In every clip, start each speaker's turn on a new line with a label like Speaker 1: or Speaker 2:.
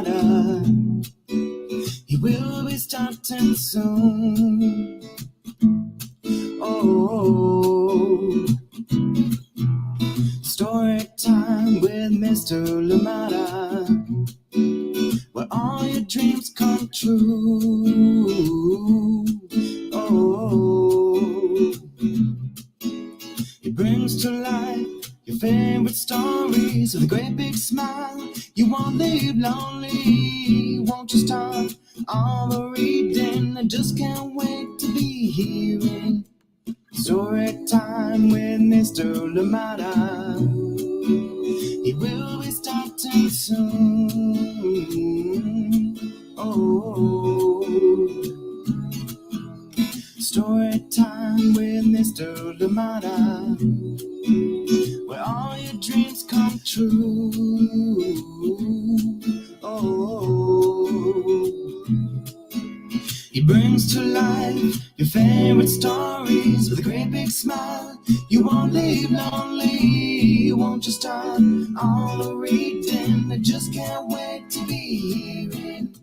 Speaker 1: Lamada. He will be starting soon. Oh, story time with Mr. Lamada, where all your dreams come true. Oh, he brings to life your favorite stories with a great big smile. You won't leave lonely, won't you start all the reading? I just can't wait to be hearing story time with Mr. Lamada. He will be starting soon. Oh, story time with Mr. Lamada, where all your dreams come true. Oh, he brings to life your favorite stories with a great big smile. You won't leave lonely, won't you start all the reading? I just can't wait to be hearing.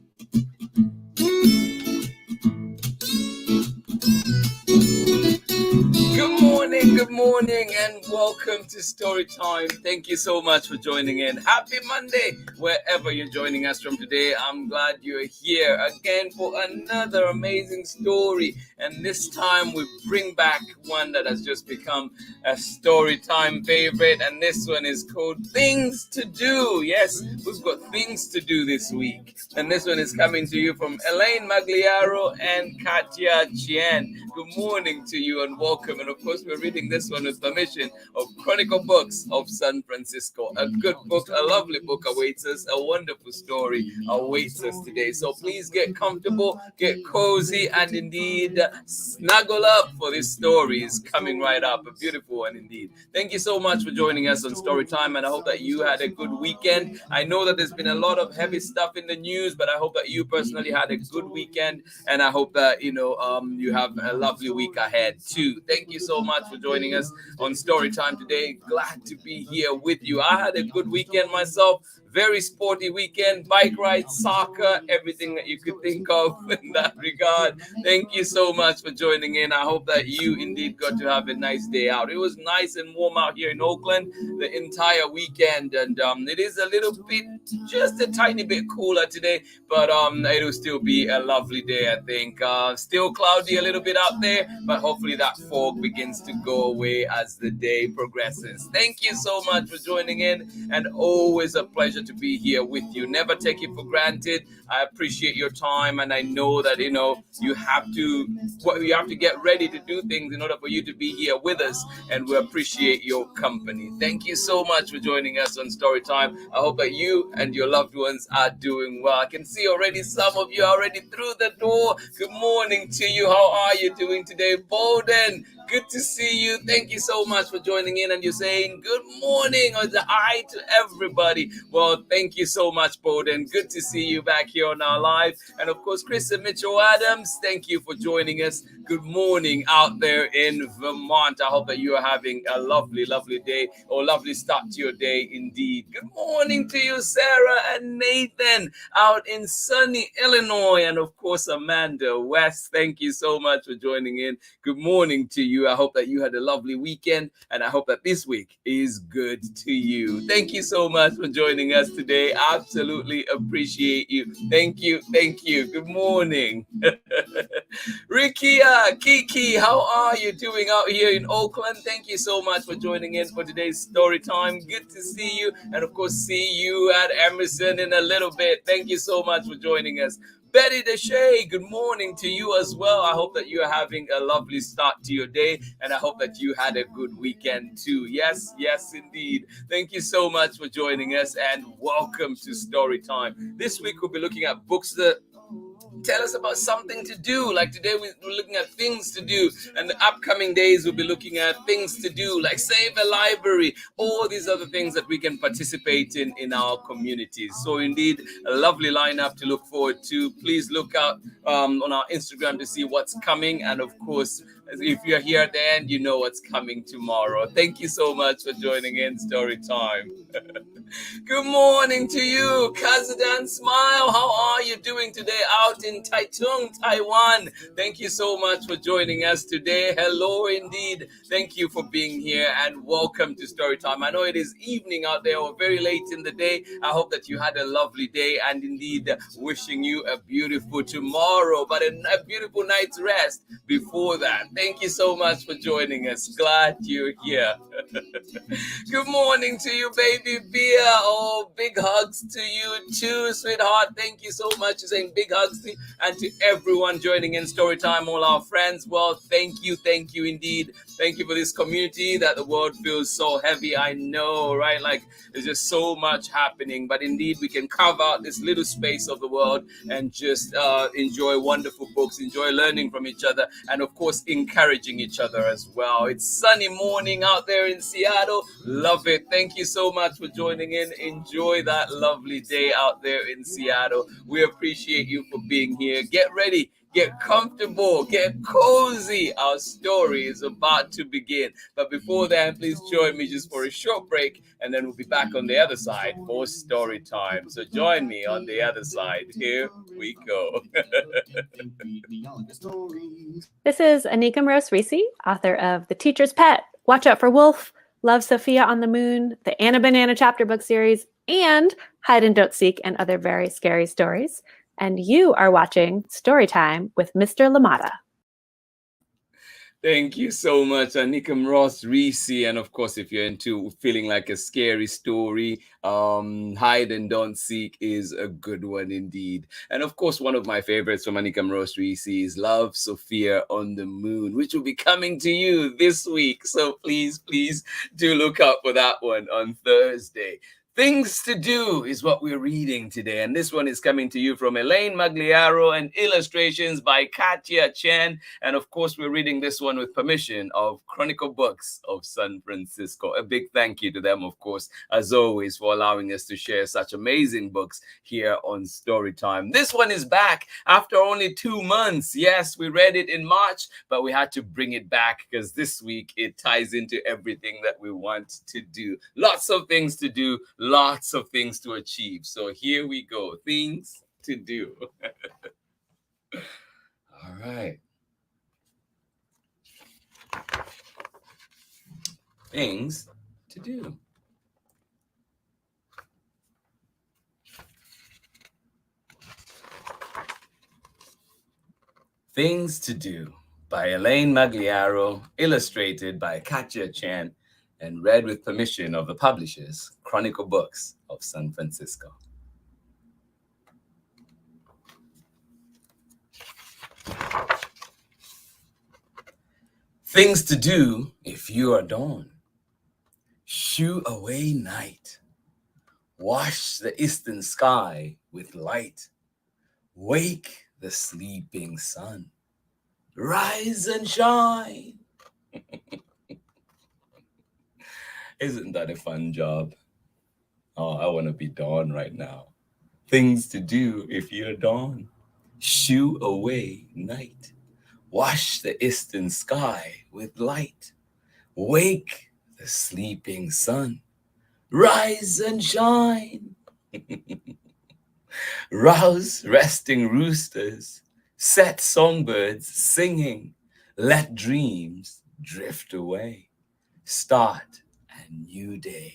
Speaker 2: Good morning, and welcome to Storytime. Thank you so much for joining in. Happy Monday, wherever you're joining us from today. I'm glad you're here again for another amazing story. And this time we bring back one that has just become a Storytime favorite. And this one is called Things to Do. Yes, we've got things to do this week. And this one is coming to you from Elaine Magliaro and Catia Chien. Good morning to you and welcome. And of course, we're reading this one with permission of Chronicle Books of San Francisco. A good book, a lovely book awaits us. A wonderful story awaits us today. So please get comfortable, get cozy, and indeed snuggle up, for this story is coming right up. A beautiful one indeed. Thank you so much for joining us on Storytime, and I hope that you had a good weekend. I know that there's been a lot of heavy stuff in the news, but I hope that you personally had a good weekend, and I hope that you have a lovely week ahead too. Thank you so much for joining us on Storytime today. Glad to be here with you. I had a good weekend myself. Very sporty weekend, bike rides, soccer, everything that you could think of in that regard. Thank you so much for joining in. I hope that you indeed got to have a nice day out. It was nice and warm out here in Oakland the entire weekend, and it is a little bit, just a tiny bit cooler today, but it'll still be a lovely day, I think. Still cloudy a little bit out there, but hopefully that fog begins to go away as the day progresses. Thank you so much for joining in, and always a pleasure to be here with you. Never take it for granted. I appreciate your time, and I know that you have to get ready to do things in order for you to be here with us, and we appreciate your company. Thank you so much for joining us on Storytime. I hope that you and your loved ones are doing well. I can see already some of you are already through the door. Good morning to you. How are you doing today, Bowden? Good to see you. Thank you so much for joining in, and you're saying good morning or hi to everybody. Well, thank you so much, Bowden. Good to see you back here on our live. And of course, Chris and Mitchell Adams, thank you for joining us. Good morning out there in Vermont. I hope that you are having a lovely, lovely day, or lovely start to your day indeed. Good morning to you, Sarah and Nathan out in sunny Illinois. And of course, Amanda West, thank you so much for joining in. Good morning to you. I hope that you had a lovely weekend, and I hope that this week is good to you. Thank you so much for joining us today. Absolutely appreciate you. Thank you. Thank you. Good morning. Rikia, Kiki, how are you doing out here in Oakland? Thank you so much for joining in for today's story time. Good to see you, and of course see you at Emerson in a little bit. Thank you so much for joining us. Betty Deshay, good morning to you as well. I hope that you are having a lovely start to your day, and I hope that you had a good weekend too. Yes, indeed. Thank you so much for joining us, and welcome to Storytime. This week we'll be looking at books that tell us about something to do. Like today we're looking at things to do, and the upcoming days we'll be looking at things to do like save a library, all these other things that we can participate in our communities. So indeed a lovely lineup to look forward to. Please look out on our Instagram to see what's coming, and of course If you're here at the end, you know what's coming tomorrow. Thank you so much for joining in Story Time. Good morning to you, Kazadan Smile. How are you doing today out in Taitung, Taiwan? Thank you so much for joining us today. Hello, indeed. Thank you for being here and welcome to Storytime. I know it is evening out there or very late in the day. I hope that you had a lovely day and indeed wishing you a beautiful tomorrow, but a beautiful night's rest before that. Thank you so much for joining us. Glad you're here. Good morning to you, baby Bia. Oh, big hugs to you too, sweetheart. Thank you so much for saying big hugs to you and to everyone joining in Storytime, all our friends. Well, thank you indeed. Thank you for this community that the world feels so heavy. I know, right? Like there's just so much happening, but indeed we can carve out this little space of the world and just enjoy wonderful books, enjoy learning from each other, and of course encouraging each other as well. It's sunny morning out there in Seattle. Love it. Thank you so much for joining in. Enjoy that lovely day out there in Seattle. We appreciate you for being here. Get ready. Get comfortable, get cozy. Our story is about to begin. But before then, please join me just for a short break, and then we'll be back on the other side for story time. So join me on the other side. Here we go.
Speaker 3: This is Anika Moroz-Reese, author of The Teacher's Pet, Watch Out for Wolf, Love Sophia on the Moon, the Anna Banana chapter book series, and Hide and Don't Seek and other very scary stories. And you are watching Storytime with Mr. Lamata.
Speaker 2: Thank you so much, Anika Moroz-Reese. And of course, if you're into feeling like a scary story, Hide and Don't Seek is a good one indeed. And of course, one of my favorites from Anika Moroz-Reese is Love Sophia on the Moon, which will be coming to you this week. So please do look out for that one on Thursday. Things to Do is what we're reading today, and this one is coming to you from Elaine Magliaro and illustrations by Catia Chien. And of course, we're reading this one with permission of Chronicle Books of San Francisco. A big thank you to them, of course, as always, for allowing us to share such amazing books here on Storytime. This one is back after only 2 months. Yes, we read it in March, but we had to bring it back because this week it ties into everything that we want to do. Lots of things to do. Lots of things to achieve. So here we go. Things to do. All right. Things to do. Things to Do by Elaine Magliaro, illustrated by Catia Chien, and read with permission of the publishers, Chronicle Books of San Francisco. Things to do if you are dawn. Shoo away night. Wash the eastern sky with light. Wake the sleeping sun. Rise and shine. Isn't that a fun job? Oh, I want to be dawn right now. Things to do if you're dawn. Shoo away night. Wash the eastern sky with light. Wake the sleeping sun. Rise and shine. Rouse resting roosters. Set songbirds singing. Let dreams drift away. Start a new day.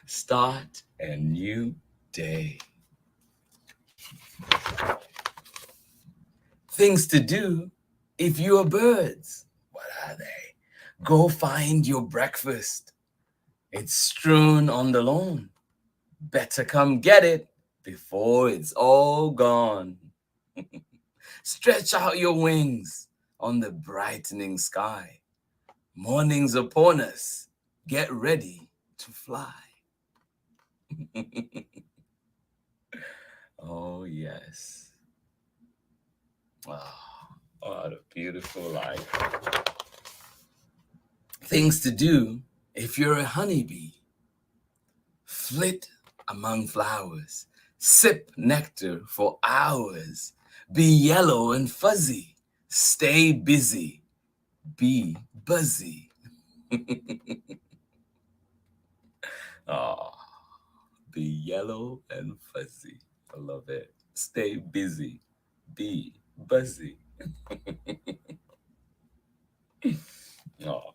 Speaker 2: Start a new day. Things to do if you are birds. What are they? Go find your breakfast. It's strewn on the lawn. Better come get it before it's all gone. Stretch out your wings on the brightening sky. Morning's upon us. Get ready to fly. Oh, yes. Oh, what a beautiful life. Things to do if you're a honeybee. Flit among flowers. Sip nectar for hours. Be yellow and fuzzy. Stay busy. Be buzzy. Ah, be yellow and fuzzy. I love it. Stay busy. Be buzzy. Oh.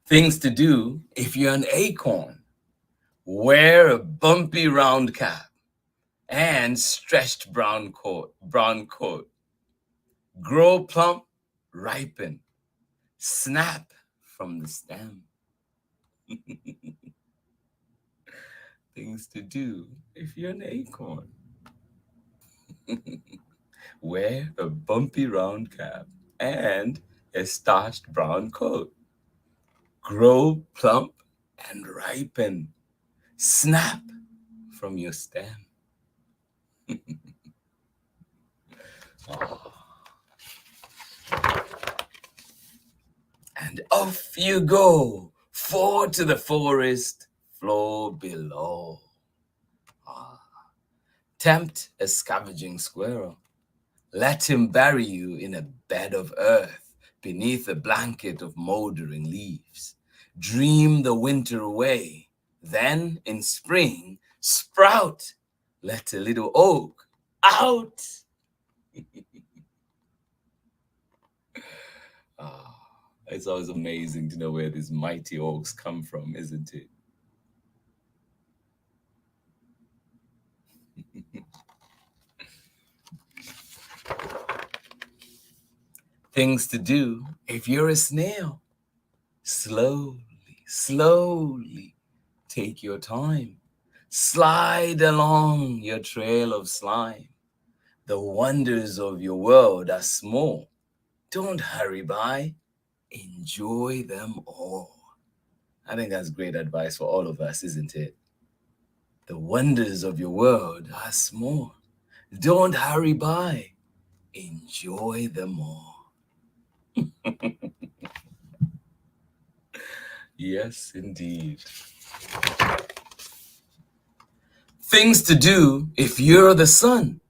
Speaker 2: Things to do if you're an acorn. Wear a bumpy round cap and stretched brown coat. Grow plump, ripen, snap from the stem. Things to do if you're an acorn. Wear a bumpy round cap and a starched brown coat. Grow plump and ripen. Snap from your stem. Oh. And off you go, for to the forest floor below. Ah. Tempt a scavenging squirrel. Let him bury you in a bed of earth beneath a blanket of moldering leaves. Dream the winter away. Then in spring, sprout. Let a little oak out. It's always amazing to know where these mighty oaks come from, isn't it? Things to do if you're a snail. Slowly, slowly take your time. Slide along your trail of slime. The wonders of your world are small. Don't hurry by. Enjoy them all. I think that's great advice for all of us, isn't it? The wonders of your world are small. Don't hurry by. Enjoy them all. Yes, indeed. Things to do if you're the sun.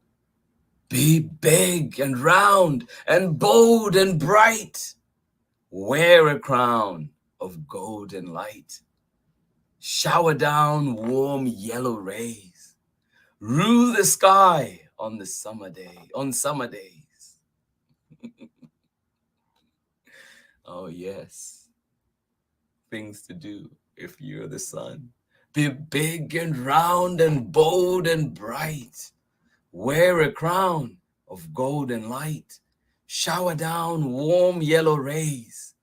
Speaker 2: Be big and round and bold and bright. Wear a crown of golden light. Shower down warm yellow rays. Rule the sky on summer days. Oh yes. Things to do if you're the sun. Be big and round and bold and bright. Wear a crown of golden light. Shower down warm yellow rays.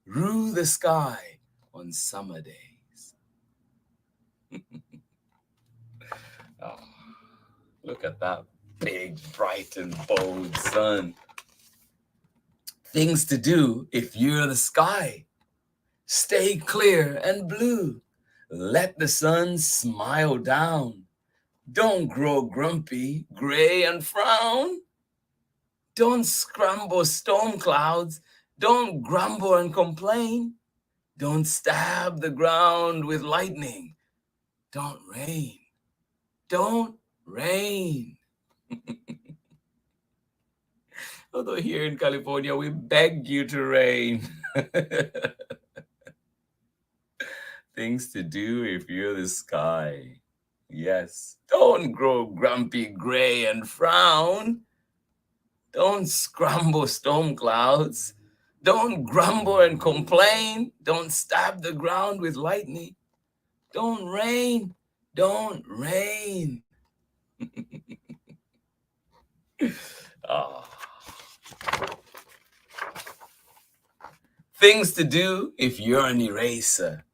Speaker 2: Rule the sky on summer days. Oh, look at that big, bright, and bold sun. Things to do if you're the sky. Stay clear and blue. Let the sun smile down. Don't grow grumpy, gray, and frown. Don't scramble storm clouds. Don't grumble and complain. Don't stab the ground with lightning. Don't rain. Don't rain. Although here in California, we beg you to rain. Things to do if you're the sky. Yes, don't grow grumpy, gray, and frown. Don't scramble storm clouds. Don't grumble and complain. Don't stab the ground with lightning. Don't rain. Don't rain. Oh. Things to do if you're an eraser.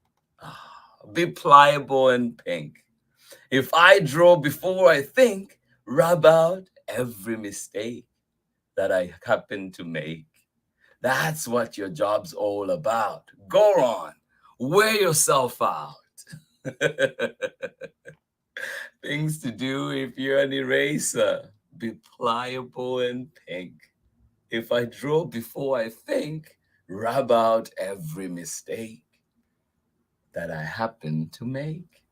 Speaker 2: Be pliable and pink. If I draw before I think, rub out every mistake that I happen to make. That's what your job's all about. Go on, wear yourself out. Things to do if you're an eraser. Be pliable and pink. If I draw before I think, rub out every mistake that I happen to make.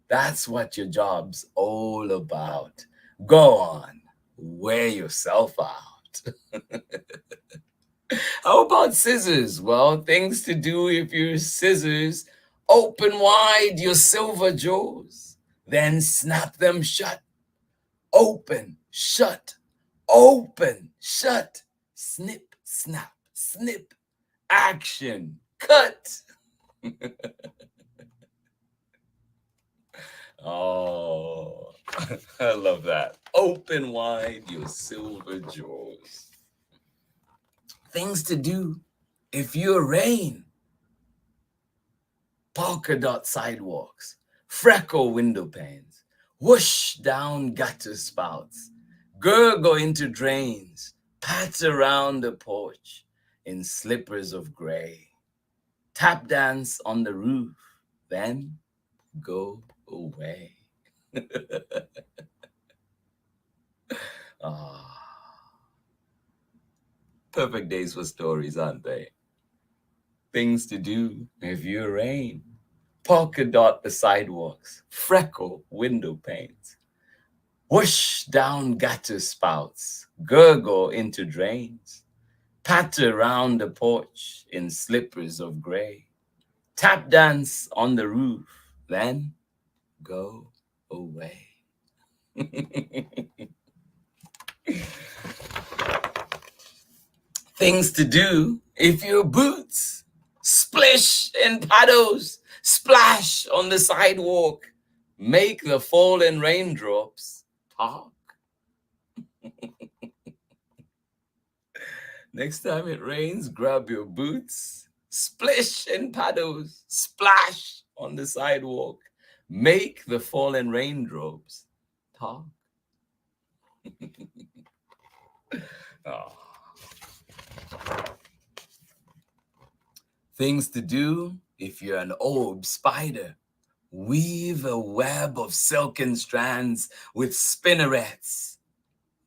Speaker 2: That's what your job's all about. Go on, wear yourself out. How about scissors? Well, things to do if you're scissors. Open wide your silver jaws, then snap them shut. Open, shut, open, shut. Snip, snap, snip. Action, cut. Oh, I love that. Open wide your silver jaws. Things to do if you're rain. Polka dot sidewalks, freckle window panes, whoosh down gutter spouts, gurgle into drains, pat around the porch in slippers of gray. Tap dance on the roof, then go away. Perfect days for stories, aren't they? Things to do if you rain. Polka dot the sidewalks, freckle window panes, whoosh down gutter spouts, gurgle into drains, patter round the porch in slippers of gray, tap dance on the roof, then go away. Things to do if your boots splish in paddles, splash on the sidewalk, make the fallen raindrops talk. Next time it rains, grab your boots, splish in paddles, splash on the sidewalk, make the fallen raindrops talk. Oh. Things to do if you're an orb spider. Weave a web of silken strands with spinnerets.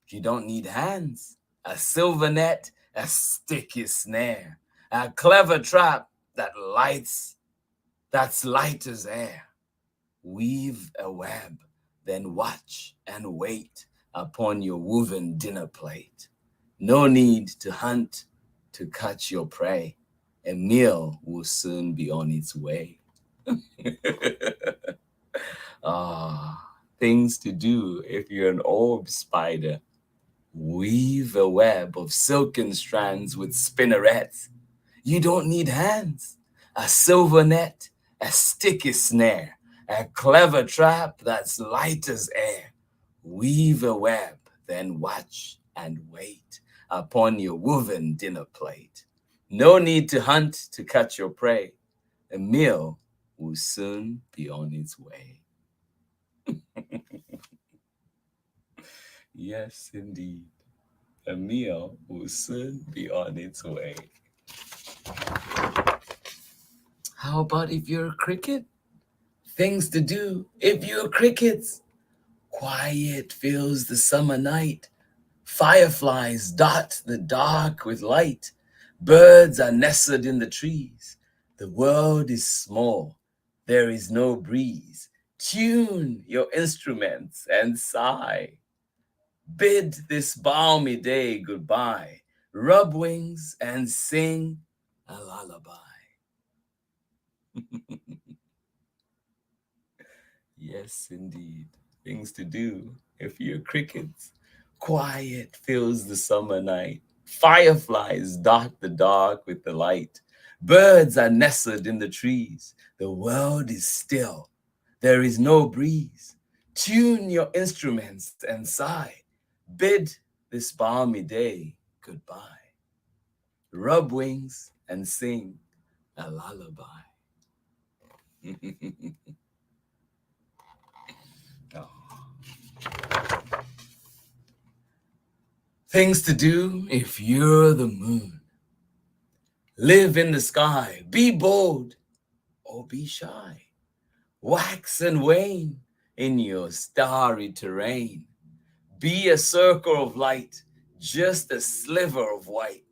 Speaker 2: If you don't need hands, a silver net, a sticky snare, a clever trap that's light as air. Weave a web, then watch and wait upon your woven dinner plate. No need to hunt to catch your prey. A meal will soon be on its way. Things to do if you're an orb spider. Weave a web of silken strands with spinnerets. You don't need hands. A silver net, a sticky snare, a clever trap that's light as air. Weave a web, then watch and wait upon your woven dinner plate. No need to hunt to catch your prey. A meal will soon be on its way. Yes, indeed. A meal will soon be on its way. How about if you're a cricket? Things to do if you're crickets. Quiet fills the summer night. Fireflies dot the dark with light. Birds are nestled in the trees. The world is small. There is no breeze. Tune your instruments and sigh. Bid this balmy day goodbye. Rub wings and sing a lullaby. Yes, indeed. Things to do if you're crickets. Quiet fills the summer night. Fireflies dot the dark with the light. Birds are nestled in the trees. The world is still. There is no breeze. Tune your instruments and sigh. Bid this balmy day goodbye. Rub wings and sing a lullaby. Things to do if you're the moon. Live in the sky, be bold or be shy. Wax and wane in your starry terrain. Be a circle of light, just a sliver of white.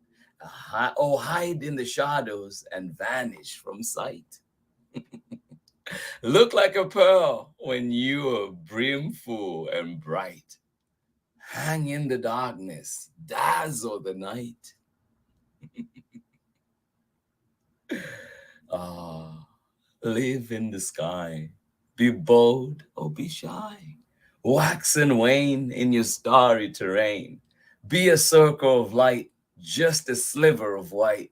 Speaker 2: Or hide in the shadows and vanish from sight. Look like a pearl when you are brimful and bright. Hang in the darkness, dazzle the night. Ah, live in the sky. Be bold or be shy. Wax and wane in your starry terrain. Be a circle of light, just a sliver of white.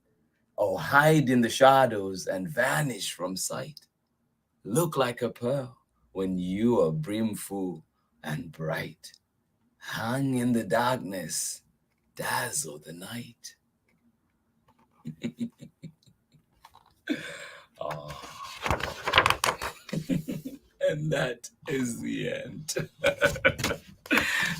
Speaker 2: Or hide in the shadows and vanish from sight. Look like a pearl when you are brimful and bright. Hang in the darkness, dazzle the night. Oh. And that is the end.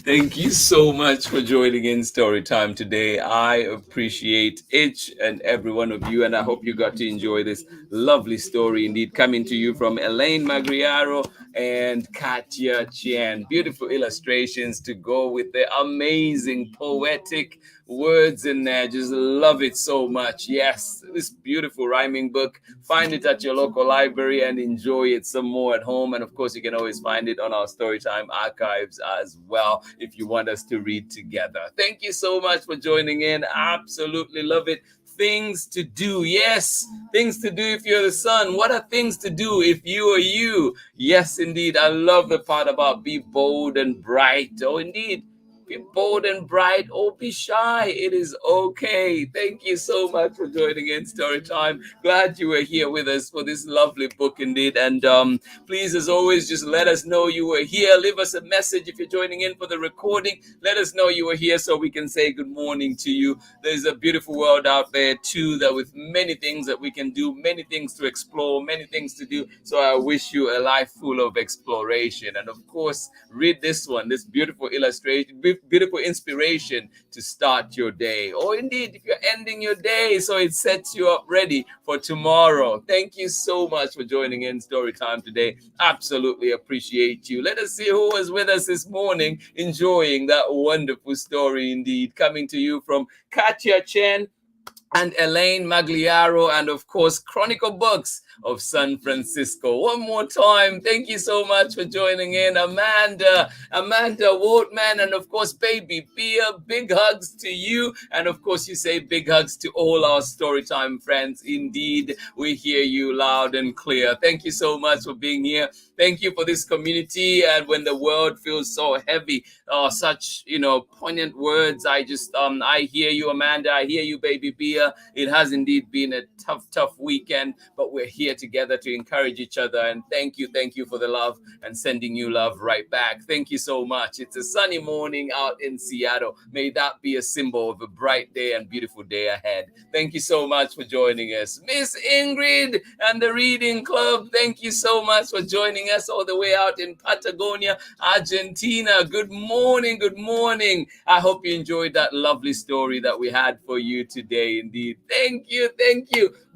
Speaker 2: Thank you so much for joining in Storytime today. I appreciate each and every one of you, and I hope you got to enjoy this lovely story indeed, coming to you from Elaine Magliaro and Catia Chien. Beautiful illustrations to go with the amazing poetic words in there. Just love it so much. Yes, this beautiful rhyming book. Find it at your local library and enjoy it some more at home. And of course, you can always find it on our Storytime archives as well if you want us to read together. Thank you so much for joining in. Absolutely love it. Things to do. Yes, things to do if you're the sun. What are things to do if you are you? Yes, indeed. I love the part about be bold and bright. Oh, indeed. Be bold and bright or be shy. It is okay. Thank you so much for joining in Storytime. Glad you were here with us for this lovely book indeed. And please, as always, just let us know you were here. Leave us a message if you're joining in for the recording. Let us know you were here so we can say good morning to you. There's a beautiful world out there too, that with many things that we can do, many things to explore, many things to do. So I wish you a life full of exploration. And of course, read this one, this beautiful illustration, beautiful inspiration to start your day. Or indeed, if you're ending your day, so it sets you up ready for tomorrow. Thank you so much for joining in Storytime today. Absolutely appreciate you. Let us see who was with us this morning, enjoying that wonderful story indeed, coming to you from Catia Chien and Elaine Magliaro, and of course, Chronicle Books of San Francisco. One more time, thank you so much for joining in. Amanda Wortman, and of course, Baby Bia, big hugs to you. And of course, you say big hugs to all our Storytime friends. Indeed, we hear you loud and clear. Thank you so much for being here. Thank you for this community. And when the world feels so heavy, such, poignant words, I hear you, Amanda. I hear you, Baby Bia. It has indeed been a tough weekend, but we're here together to encourage each other. And thank you for the love and sending you love right back. Thank you so much. It's a sunny morning out in Seattle. May that be a symbol of a bright day and beautiful day ahead. Thank you so much for joining us. Miss Ingrid and the Reading Club, thank you so much for joining us all the way out in Patagonia, Argentina. Good morning. I hope you enjoyed that lovely story that we had for you today. Indeed. Thank you.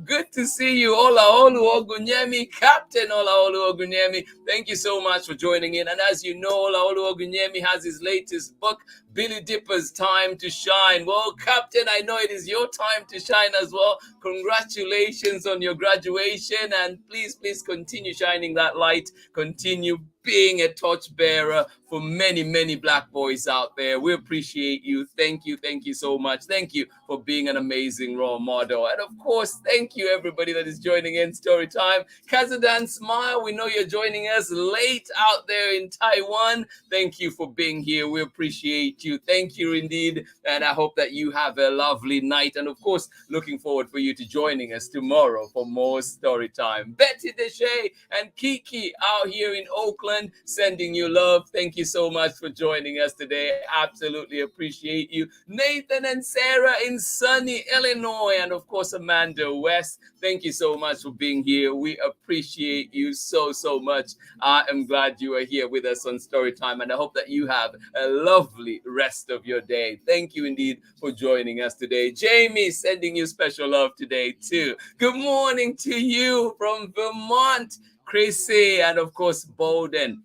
Speaker 2: Good to see you. Olaolu Ogunyemi, Captain Olaolu Ogunyemi. Thank you so much for joining in. And as you know, Olaolu Ogunyemi has his latest book, Billy Dipper's Time to Shine. Well, Captain, I know it is your time to shine as well. Congratulations on your graduation, and please continue shining that light. Continue being a torchbearer for many Black boys out there. We appreciate you. Thank you so much. Thank you for being an amazing role model. And of course, thank you everybody that is joining in Storytime. Kazadan Smile, we know you're joining us late out there in Taiwan. Thank you for being here. We appreciate you. Thank you indeed. And I hope that you have a lovely night. And of course, looking forward for you to joining us tomorrow for more Storytime. Betty Deshay and Kiki out here in Oakland, sending you love. Thank you so much for joining us today. Absolutely appreciate you. Nathan and Sarah in sunny Illinois, and of course, Amanda West. Thank you so much for being here. We appreciate you so much. I am glad you are here with us on Storytime, and I hope that you have a lovely rest of your day. Thank you indeed for joining us today. Jamie, sending you special love today too. Good morning to you from Vermont, Chrissy, and of course, Bowden.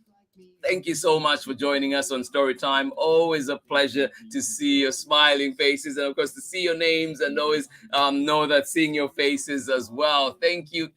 Speaker 2: Thank you so much for joining us on Storytime. Always a pleasure to see your smiling faces and, of course, to see your names and always know that seeing your faces as well. Thank you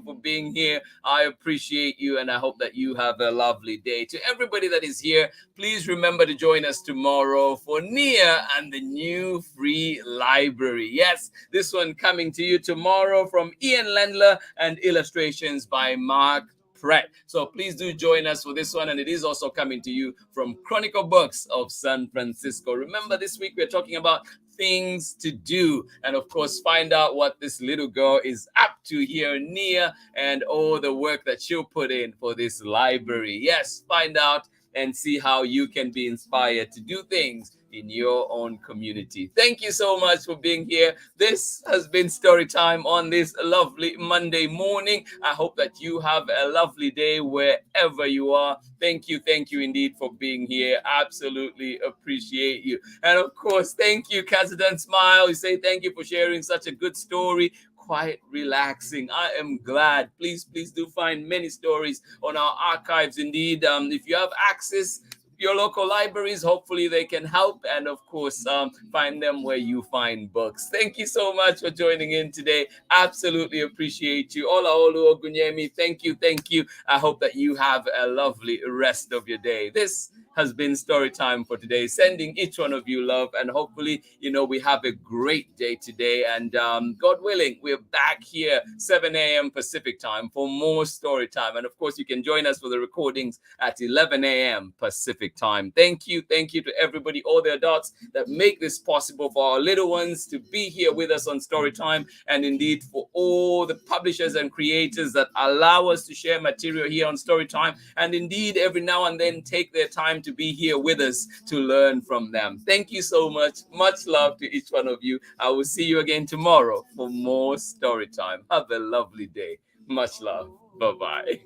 Speaker 2: for being here. I appreciate you, and I hope that you have a lovely day. To everybody that is here, please remember to join us tomorrow for Nia and the new free library. Yes, this one coming to you tomorrow from Ian Lendler and illustrations by Mark Pratt. So please do join us for this one, and it is also coming to you from Chronicle Books of San Francisco. Remember, this week we're talking about things to do, and of course find out what this little girl is up to here, Nia, and all the work that she'll put in for this library. Yes, find out and see how you can be inspired to do things in your own community. Thank you so much for being here. This has been Story Time on this lovely Monday morning. I hope that you have a lovely day wherever you are. Thank you indeed for being here. Absolutely appreciate you. And of course, thank you, Kazadan Smile. You say thank you for sharing such a good story. Quite relaxing. I am glad. Please do find many stories on our archives. Indeed, if you have access, your local libraries, hopefully they can help, and of course find them where you find books. Thank you so much for joining in today. Absolutely appreciate you. Ola Olu Ogunyemi, thank you. I hope that you have a lovely rest of your day. This has been Story Time for today, sending each one of you love, and hopefully we have a great day today, and God willing, we're back here 7 a.m. Pacific time for more Story Time. And of course, you can join us for the recordings at 11 a.m. Pacific time. Thank you to everybody, all the adults that make this possible for our little ones to be here with us on Story Time, and indeed for all the publishers and creators that allow us to share material here on Story Time, and indeed every now and then take their time to be here with us to learn from them. Thank you so much. Much love to each one of you. I will see you again tomorrow for more Story Time. Have a lovely day. Much love. Bye-bye.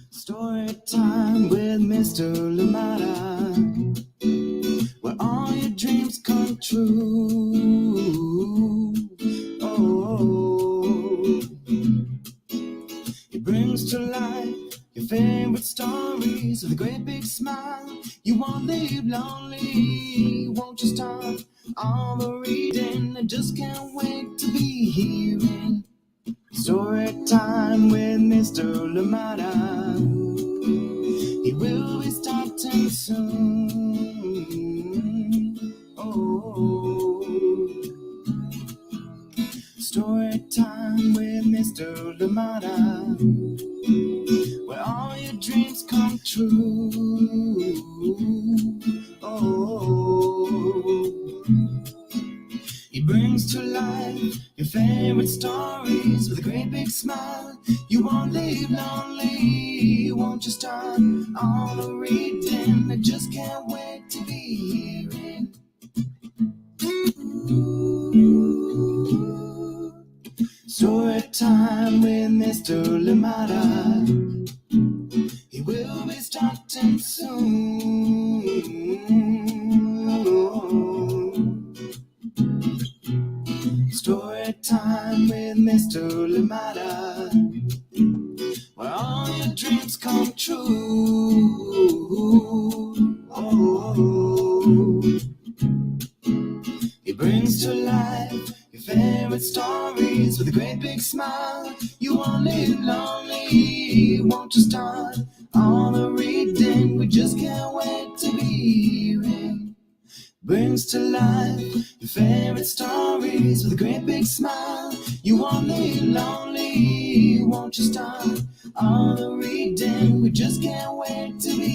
Speaker 1: Story time with Mr. Lumada, where all your dreams come true. Oh, he brings to life your favorite stories with a great big smile. You won't live lonely, won't you start all the reading? I just can't wait to be hearing Story Time with Mr. Lumada. He will be starting soon. Oh, Story Time with Mr. Lumada, where all your dreams come true. Oh, he brings to life your favorite stories with a great big smile. You won't live lonely, won't you start all the reading? I just can't wait to be hearing Story Time with Mr. Lumada. He will be starting soon. Story Time with Mr. Lumada, where all your dreams come true. Oh, he brings to life your favorite stories with a great big smile. You won't live lonely, won't you start all the reading? We just can't wait to be hearing. Brings to life your favorite stories with a great big smile. You won't live lonely, won't you start all the reading? We just can't wait to be